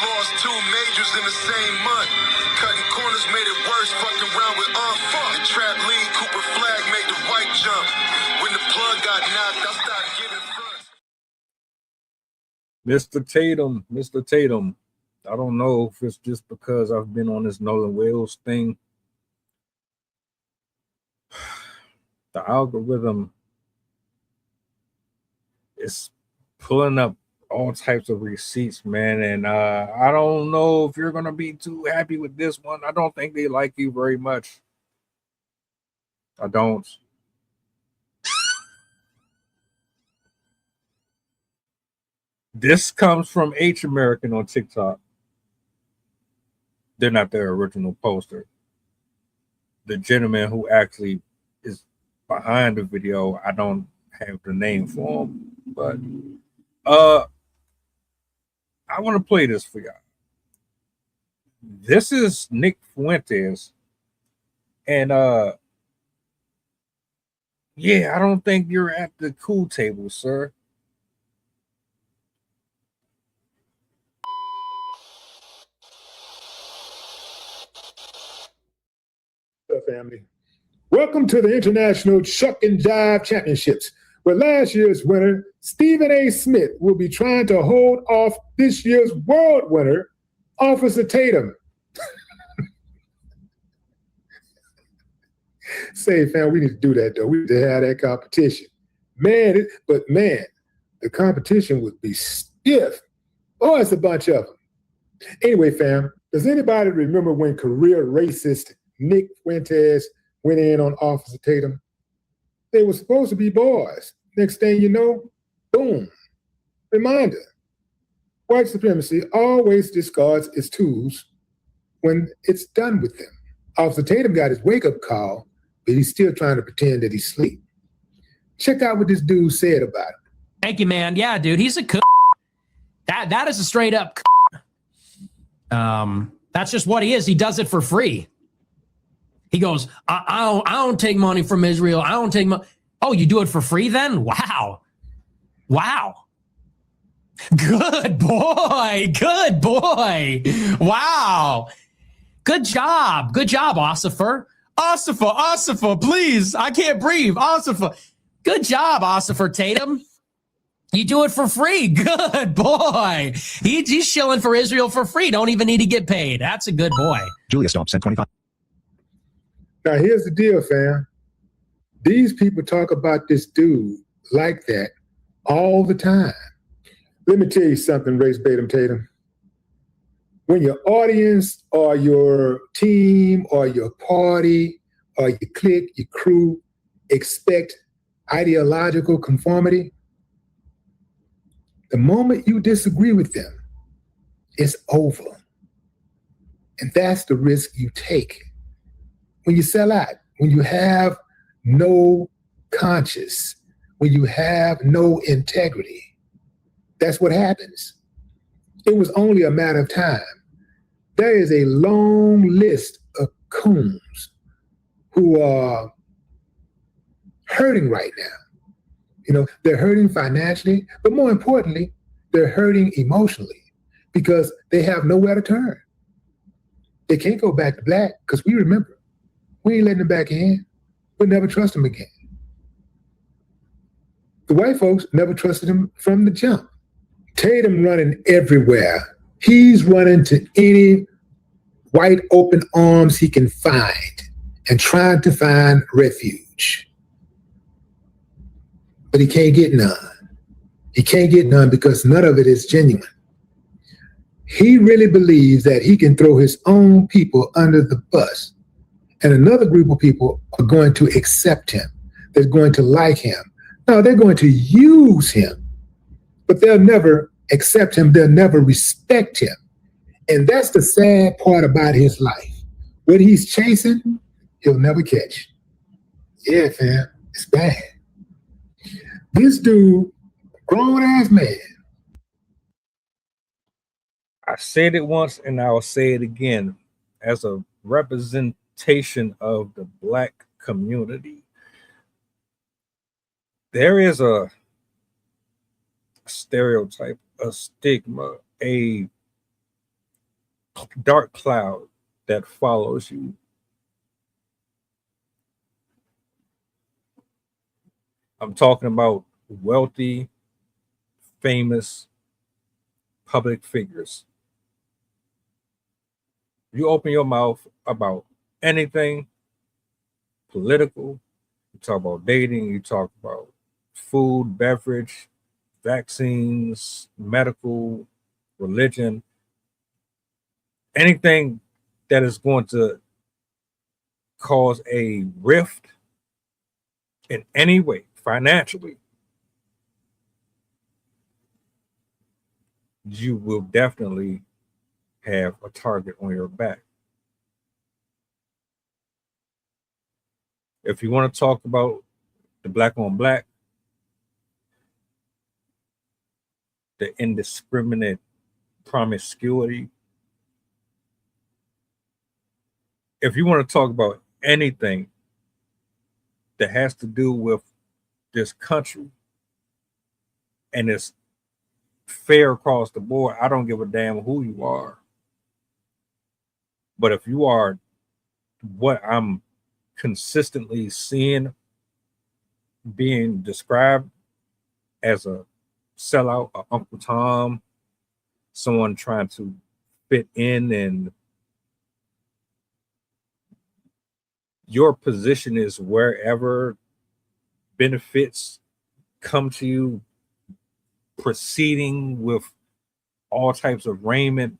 lost 2 majors in the same month. Cutting corners made it worse, fucking around with fuck. The trap lead, Cooper Flag made the white jump. When the plug got knocked, I started giving fronts. Mr. Tatum. I don't know if it's just because I've been on this Nolan Wales thing. The algorithm is pulling up all types of receipts, man. And I don't know if you're going to be too happy with this one. I don't think they like you very much. I don't. This comes from H American on TikTok. They're not their original poster. The gentleman who actually is behind the video, I don't have the name for him, but I want to play this for y'all. This is Nick Fuentes, and yeah, I don't think you're at the cool table, sir. Family. Welcome to the International Chuck and Jive Championships, where last year's winner, Stephen A. Smith, will be trying to hold off this year's world winner, Officer Tatum. Say, fam, we need to do that, though. We need to have that competition. Man, the competition would be stiff. Oh, it's a bunch of them. Anyway, fam, does anybody remember when career racist Nick Fuentes went in on Officer Tatum? They were supposed to be boys. Next thing you know, boom. Reminder, white supremacy always discards its tools when it's done with them. Officer Tatum got his wake-up call, but he's still trying to pretend that he's asleep. Check out what this dude said about it. Thank you, man. Yeah, dude, he's a that is a straight up that's just what he is. He does it for free. He goes, I don't take money from Israel. I don't take money. Oh, you do it for free then? Wow. Good boy. Wow. Good job, Ossifer. Ossifer, please. I can't breathe. Ossifer. Good job, Ossifer Tatum. You do it for free. Good boy. He's shilling for Israel for free. Don't even need to get paid. That's a good boy. Julia Stomp sent 25. Now, here's the deal, fam. These people talk about this dude like that all the time. Let me tell you something, Race Batum Tatum. When your audience or your team or your party or your clique, your crew expect ideological conformity, the moment you disagree with them, it's over. And that's the risk you take. When you sell out, when you have no conscience, when you have no integrity, that's what happens. It was only a matter of time. There is a long list of coons who are hurting right now. You know, they're hurting financially, but more importantly, they're hurting emotionally because they have nowhere to turn. They can't go back to black because we remember, we ain't letting them back in. We'll never trust them again. The white folks never trusted him from the jump. Tatum running everywhere. He's running to any white open arms he can find and trying to find refuge. But he can't get none. He can't get none because none of it is genuine. He really believes that he can throw his own people under the bus, and another group of people are going to accept him. They're going to like him. No, they're going to use him, but they'll never accept him. They'll never respect him. And that's the sad part about his life. What he's chasing, he'll never catch. Yeah, fam, it's bad. This dude, grown-ass man. I said it once and I'll say it again. As a representation of the black community, there is a stereotype, a stigma, a dark cloud that follows you. I'm talking about wealthy, famous public figures. You open your mouth about anything political, you talk about dating, you talk about food, beverage, vaccines, medical, religion, anything that is going to cause a rift in any way, financially, you will definitely have a target on your back. If you want to talk about the black on black, the indiscriminate promiscuity, if you want to talk about anything that has to do with this country and it's fair across the board, I don't give a damn who you are. But if you are what I'm consistently seeing being described as a sellout, a Uncle Tom, someone trying to fit in, and your position is wherever benefits come to you, proceeding with all types of raiment,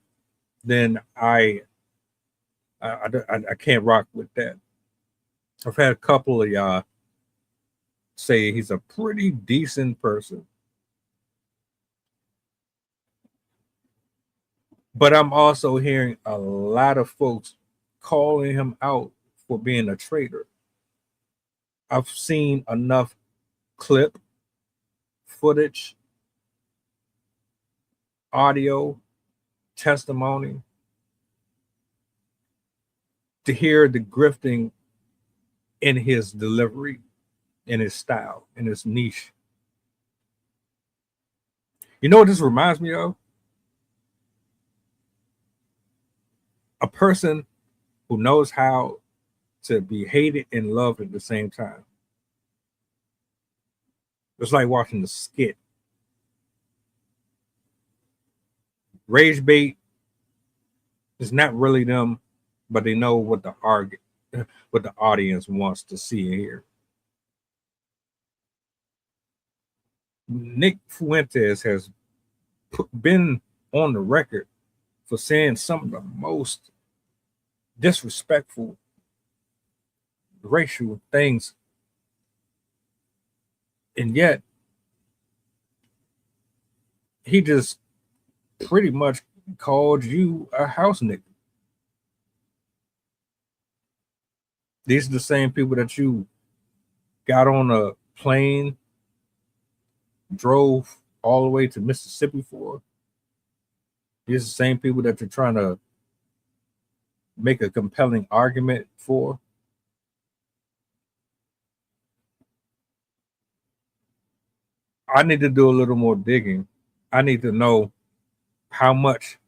then I can't rock with that. I've had a couple of y'all say he's a pretty decent person, but I'm also hearing a lot of folks calling him out for being a traitor. I've seen enough clip footage, audio, testimony to hear the grifting in his delivery, in his style, in his niche. You know what this reminds me of? A person who knows how to be hated and loved at the same time. It's like watching the skit. Rage bait is not really them, but they know what the audience wants to see and hear. Nick Fuentes has been on the record for saying some of the most disrespectful racial things, and yet he just pretty much called you a house nigga. These are the same people that you got on a plane, drove all the way to Mississippi for. These are the same people that you're trying to make a compelling argument for. I need to do a little more digging. I need to know how much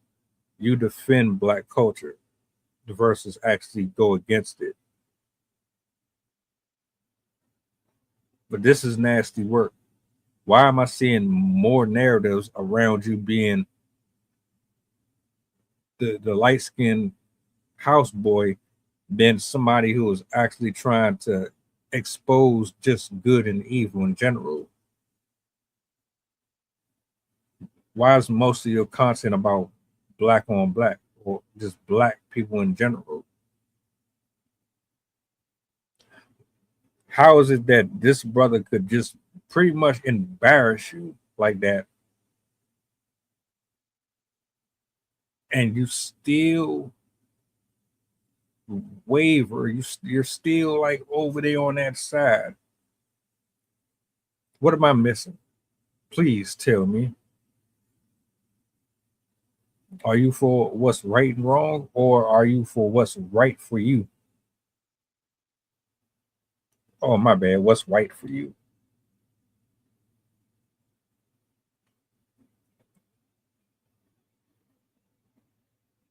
you defend Black culture versus actually go against it. But this is nasty work. Why am I seeing more narratives around you being the light-skinned houseboy than somebody who is actually trying to expose just good and evil in general? Why is most of your content about black on black or just black people in general? How is it that this brother could just pretty much embarrass you like that and you still waver? You're still like over there on that side. What am I missing? Please tell me. Are you for what's right and wrong, or are you for what's right for you? Oh, my bad. What's right for you?